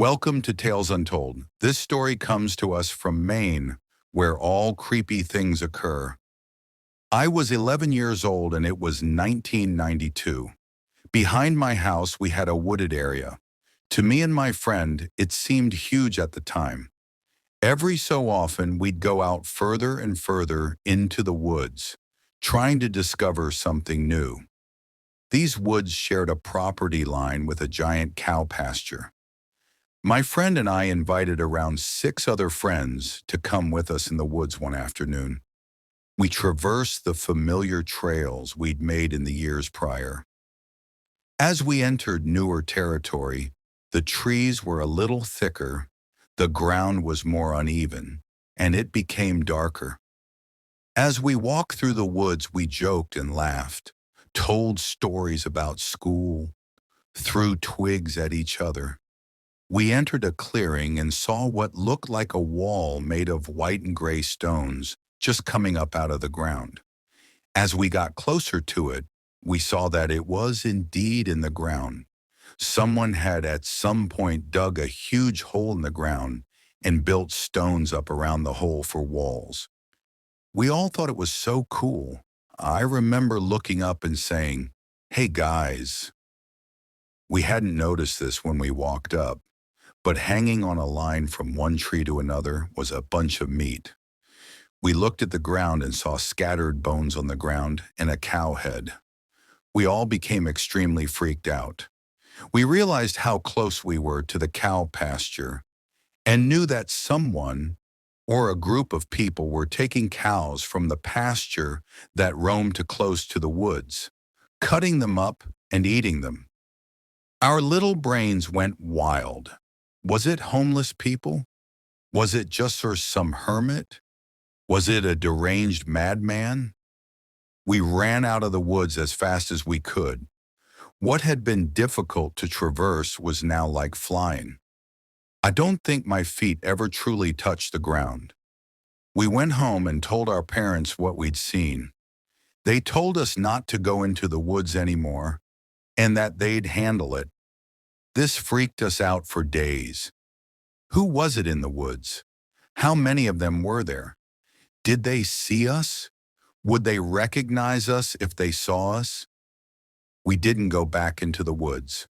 Welcome to Tales Untold. This story comes to us from Maine, where all creepy things occur. I was 11 years old and it was 1992. Behind my house, we had a wooded area. To me and my friend, it seemed huge at the time. Every so often, we'd go out further and further into the woods, trying to discover something new. These woods shared a property line with a giant cow pasture. My friend and I invited around 6 other friends to come with us in the woods one afternoon. We traversed the familiar trails we'd made in the years prior. As we entered newer territory, the trees were a little thicker, the ground was more uneven, and it became darker. As we walked through the woods, we joked and laughed, told stories about school, threw twigs at each other. We entered a clearing and saw what looked like a wall made of white and gray stones just coming up out of the ground. As we got closer to it, we saw that it was indeed in the ground. Someone had at some point dug a huge hole in the ground and built stones up around the hole for walls. We all thought it was so cool. I remember looking up and saying, "Hey guys." We hadn't noticed this when we walked up, but hanging on a line from one tree to another was a bunch of meat. We looked at the ground and saw scattered bones on the ground and a cow head. We all became extremely freaked out. We realized how close we were to the cow pasture and knew that someone or a group of people were taking cows from the pasture that roamed too close to the woods, cutting them up and eating them. Our little brains went wild. Was it homeless people? Was it just some hermit? Was it a deranged madman? We ran out of the woods as fast as we could. What had been difficult to traverse was now like flying. I don't think my feet ever truly touched the ground. We went home and told our parents what we'd seen. They told us not to go into the woods anymore and that they'd handle it. This freaked us out for days. Who was it in the woods? How many of them were there? Did they see us? Would they recognize us if they saw us? We didn't go back into the woods.